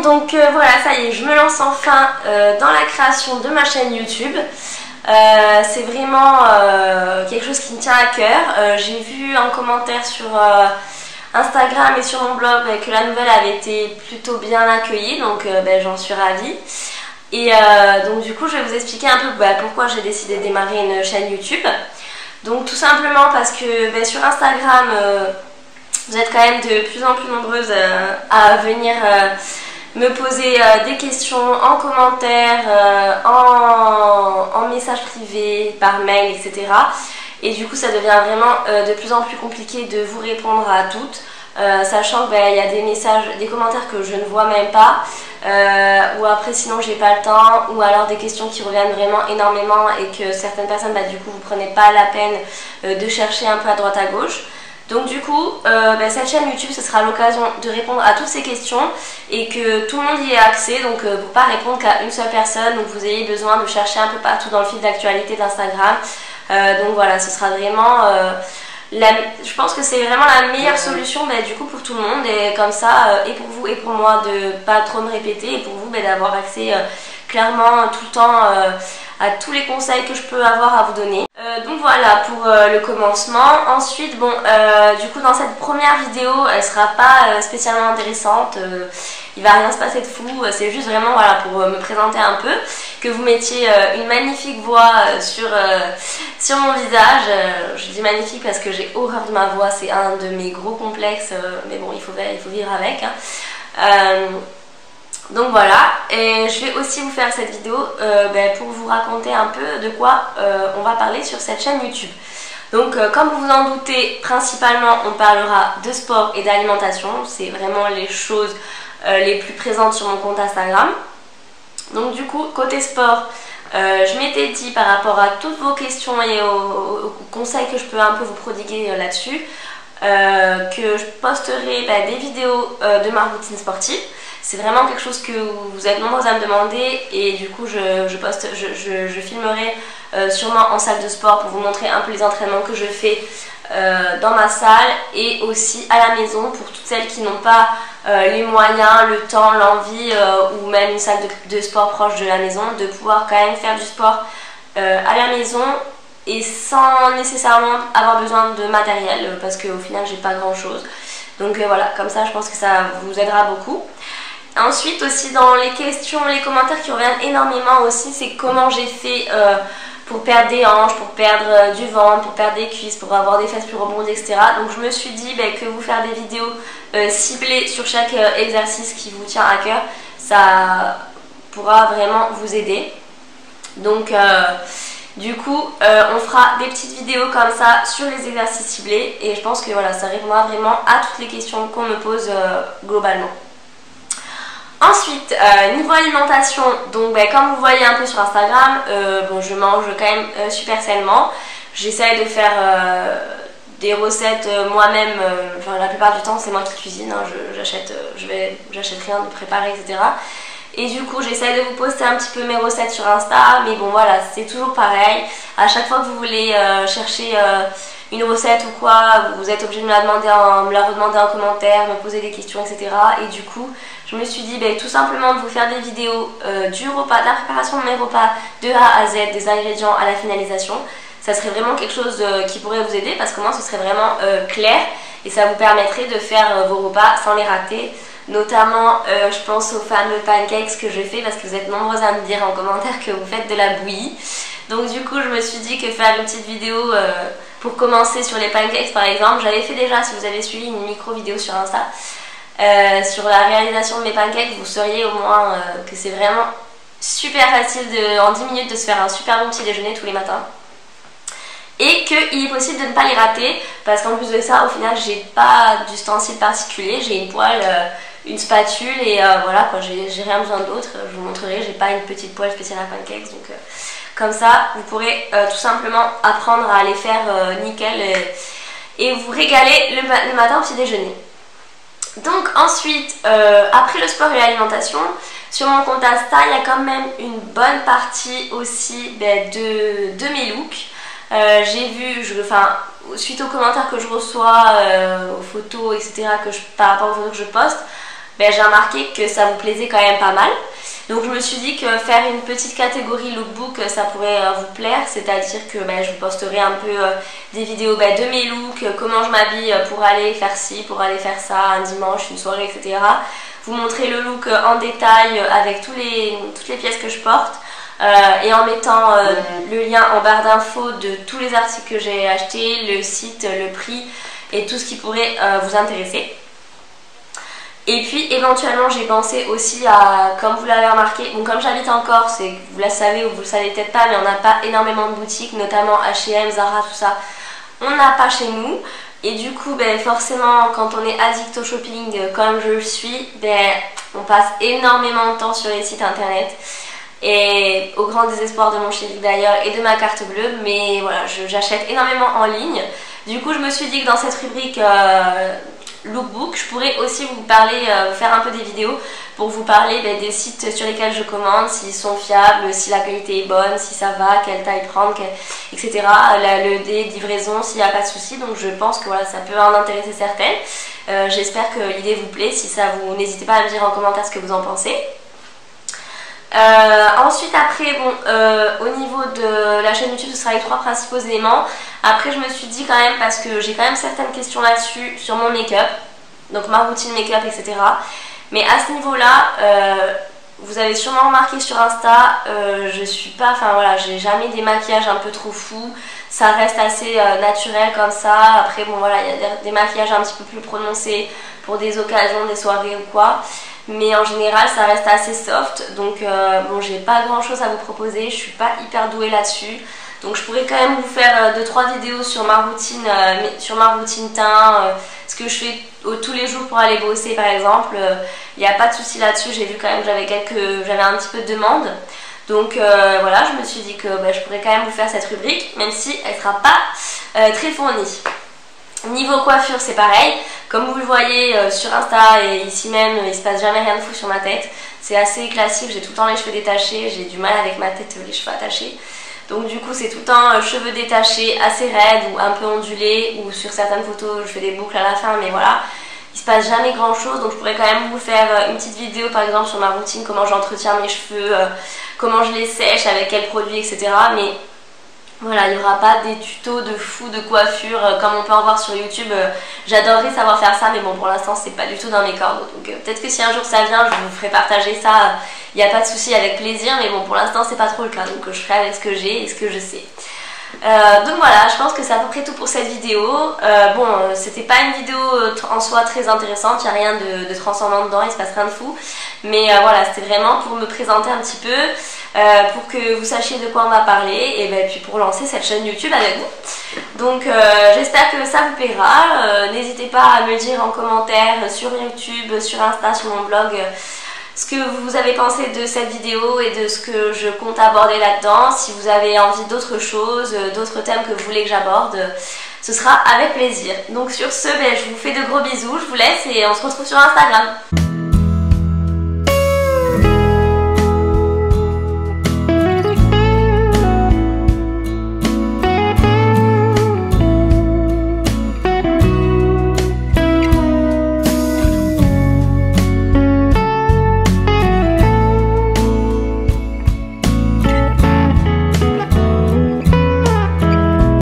donc voilà, ça y est, je me lance enfin dans la création de ma chaîne YouTube. C'est vraiment quelque chose qui me tient à cœur. J'ai vu en commentaire sur Instagram et sur mon blog que la nouvelle avait été plutôt bien accueillie, donc j'en suis ravie. Et donc du coup je vais vous expliquer un peu pourquoi j'ai décidé de démarrer une chaîne YouTube. Donc tout simplement parce que sur Instagram vous êtes quand même de plus en plus nombreuses à venir me poser des questions en commentaire, en message privé, par mail, etc. Et du coup ça devient vraiment de plus en plus compliqué de vous répondre à toutes, sachant qu'il y a des messages, des commentaires que je ne vois même pas, ou après sinon j'ai pas le temps, ou alors des questions qui reviennent vraiment énormément et que certaines personnes du coup vous prenez pas la peine de chercher un peu à droite à gauche. Donc du coup, cette chaîne YouTube, ce sera l'occasion de répondre à toutes ces questions et que tout le monde y ait accès, donc pour pas répondre qu'à une seule personne, donc vous ayez besoin de chercher un peu partout dans le fil d'actualité d'Instagram. Donc voilà, ce sera vraiment, je pense que c'est vraiment la meilleure solution du coup pour tout le monde, et comme ça, et pour vous et pour moi, de pas trop me répéter, et pour vous d'avoir accès clairement tout le temps à tous les conseils que je peux avoir à vous donner. Donc voilà pour le commencement. Ensuite, du coup dans cette première vidéo, elle sera pas spécialement intéressante, il va rien se passer de fou, c'est juste vraiment pour me présenter un peu, que vous mettiez une magnifique voix sur mon visage. Je dis magnifique parce que j'ai horreur de ma voix, c'est un de mes gros complexes, mais bon, il faut vivre avec. Donc voilà, et je vais aussi vous faire cette vidéo pour vous raconter un peu de quoi on va parler sur cette chaîne YouTube. Donc comme vous vous en doutez, principalement on parlera de sport et d'alimentation, c'est vraiment les choses les plus présentes sur mon compte Instagram. Donc du coup, côté sport, je m'étais dit par rapport à toutes vos questions et aux conseils que je peux un peu vous prodiguer là-dessus, que je posterai des vidéos de ma routine sportive. C'est vraiment quelque chose que vous êtes nombreux à me demander, et du coup je filmerai sûrement en salle de sport pour vous montrer un peu les entraînements que je fais dans ma salle, et aussi à la maison pour toutes celles qui n'ont pas les moyens, le temps, l'envie ou même une salle de sport proche de la maison, de pouvoir quand même faire du sport à la maison et sans nécessairement avoir besoin de matériel, parce qu'au final j'ai pas grand chose. Donc voilà, comme ça je pense que ça vous aidera beaucoup. Ensuite aussi dans les questions, les commentaires qui reviennent énormément aussi, c'est comment j'ai fait pour perdre des hanches, pour perdre du ventre, pour perdre des cuisses, pour avoir des fesses plus rebondies, etc. Donc je me suis dit que vous faire des vidéos ciblées sur chaque exercice qui vous tient à cœur, ça pourra vraiment vous aider. Donc du coup on fera des petites vidéos comme ça sur les exercices ciblés, et je pense que voilà, ça répondra vraiment à toutes les questions qu'on me pose globalement. Ensuite, niveau alimentation, donc comme vous voyez un peu sur Instagram, je mange quand même super sainement. J'essaye de faire des recettes moi-même, la plupart du temps c'est moi qui cuisine, j'achète rien de préparé, etc. Et du coup j'essaye de vous poster un petit peu mes recettes sur Insta, mais bon voilà, c'est toujours pareil. À chaque fois que vous voulez chercher une recette ou quoi, vous êtes obligé de me la redemander en commentaire, me poser des questions, etc. Et du coup je me suis dit tout simplement de vous faire des vidéos du repas, de la préparation de mes repas de A à Z, des ingrédients à la finalisation. Ça serait vraiment quelque chose qui pourrait vous aider, parce que moi ce serait vraiment clair, et ça vous permettrait de faire vos repas sans les rater. Notamment je pense aux fameux pancakes que je fais, parce que vous êtes nombreuses à me dire en commentaire que vous faites de la bouillie. Donc du coup je me suis dit que faire une petite vidéo pour commencer sur les pancakes par exemple, j'avais fait déjà, si vous avez suivi une micro vidéo sur Insta, sur la réalisation de mes pancakes, vous sauriez au moins que c'est vraiment super facile en 10 minutes de se faire un super bon petit déjeuner tous les matins, et qu'il est possible de ne pas les rater, parce qu'en plus de ça au final j'ai pas d'ustensile particulier, j'ai une poêle, une spatule, et voilà quoi, j'ai rien besoin d'autre. Je vous montrerai, j'ai pas une petite poêle spéciale à pancakes, donc comme ça vous pourrez tout simplement apprendre à les faire nickel, et vous régaler le matin au petit déjeuner. Donc ensuite, après le sport et l'alimentation, sur mon compte Insta, il y a quand même une bonne partie aussi de mes looks. J'ai vu, suite aux commentaires que je reçois, aux photos, etc., par rapport aux photos que je poste, ben, j'ai remarqué que ça vous plaisait quand même pas mal. Donc je me suis dit que faire une petite catégorie lookbook ça pourrait vous plaire, c'est-à-dire que je vous posterai un peu des vidéos de mes looks, comment je m'habille pour aller faire ci, pour aller faire ça, un dimanche, une soirée, etc. Vous montrer le look en détail avec toutes les pièces que je porte et en mettant le lien en barre d'infos de tous les articles que j'ai achetés, le site, le prix et tout ce qui pourrait vous intéresser. Et puis éventuellement j'ai pensé aussi à, comme vous l'avez remarqué, donc comme j'habite en Corse et vous la savez ou vous le savez peut-être pas, mais on n'a pas énormément de boutiques, notamment H&M, Zara, tout ça, on n'a pas chez nous. Et du coup forcément quand on est addict au shopping comme je le suis, on passe énormément de temps sur les sites internet. Et au grand désespoir de mon chéri d'ailleurs et de ma carte bleue, mais voilà, j'achète énormément en ligne. Du coup je me suis dit que dans cette rubrique lookbook, je pourrais aussi vous parler, vous faire un peu des vidéos pour vous parler des sites sur lesquels je commande, s'ils sont fiables, si la qualité est bonne, si ça va, quelle taille prendre, etc. Le délai de livraison, s'il n'y a pas de souci. Donc je pense que voilà, ça peut en intéresser certaines. J'espère que l'idée vous plaît. Si ça vous, n'hésitez pas à me dire en commentaire ce que vous en pensez. Ensuite après au niveau de la chaîne YouTube ce sera les 3 principaux éléments. Après je me suis dit quand même, parce que j'ai quand même certaines questions là-dessus sur mon make-up, donc ma routine make-up, etc. Mais à ce niveau là vous avez sûrement remarqué sur Insta, je suis pas, enfin voilà, j'ai jamais des maquillages un peu trop fous, ça reste assez naturel comme ça. Après bon voilà, il y a des maquillages un petit peu plus prononcés pour des occasions, des soirées ou quoi. Mais en général ça reste assez soft, donc bon, j'ai pas grand chose à vous proposer, je suis pas hyper douée là-dessus. Donc je pourrais quand même vous faire 2-3 vidéos sur ma routine teint, ce que je fais tous les jours pour aller bosser par exemple. Il n'y a pas de souci là-dessus, j'ai vu quand même que j'avais un petit peu de demande. Donc voilà, je me suis dit que je pourrais quand même vous faire cette rubrique, même si elle sera pas très fournie. Niveau coiffure c'est pareil, comme vous le voyez sur Insta et ici même, il se passe jamais rien de fou sur ma tête. C'est assez classique, j'ai tout le temps les cheveux détachés, j'ai du mal avec ma tête, les cheveux attachés. Donc du coup c'est tout le temps cheveux détachés, assez raides ou un peu ondulés, ou sur certaines photos je fais des boucles à la fin, mais voilà. Il se passe jamais grand chose, donc je pourrais quand même vous faire une petite vidéo par exemple sur ma routine, comment j'entretiens mes cheveux, comment je les sèche, avec quels produits, etc. Mais voilà, il n'y aura pas des tutos de fou de coiffure comme on peut en voir sur YouTube. J'adorerais savoir faire ça, mais bon, pour l'instant c'est pas du tout dans mes cordes. Donc peut-être que si un jour ça vient, je vous ferai partager ça, il n'y a pas de souci, avec plaisir. Mais bon, pour l'instant c'est pas trop le cas, donc je ferai avec ce que j'ai et ce que je sais. Donc voilà, je pense que c'est à peu près tout pour cette vidéo. Bon, c'était pas une vidéo en soi très intéressante, il n'y a rien de transcendant dedans, il se passe rien de fou. Mais voilà, c'était vraiment pour me présenter un petit peu, pour que vous sachiez de quoi on va parler, et puis pour lancer cette chaîne YouTube avec vous. Donc j'espère que ça vous plaira. N'hésitez pas à me dire en commentaire sur YouTube, sur Insta, sur mon blog, ce que vous avez pensé de cette vidéo et de ce que je compte aborder là-dedans. Si vous avez envie d'autres choses, d'autres thèmes que vous voulez que j'aborde, ce sera avec plaisir. Donc sur ce, je vous fais de gros bisous, je vous laisse et on se retrouve sur Instagram.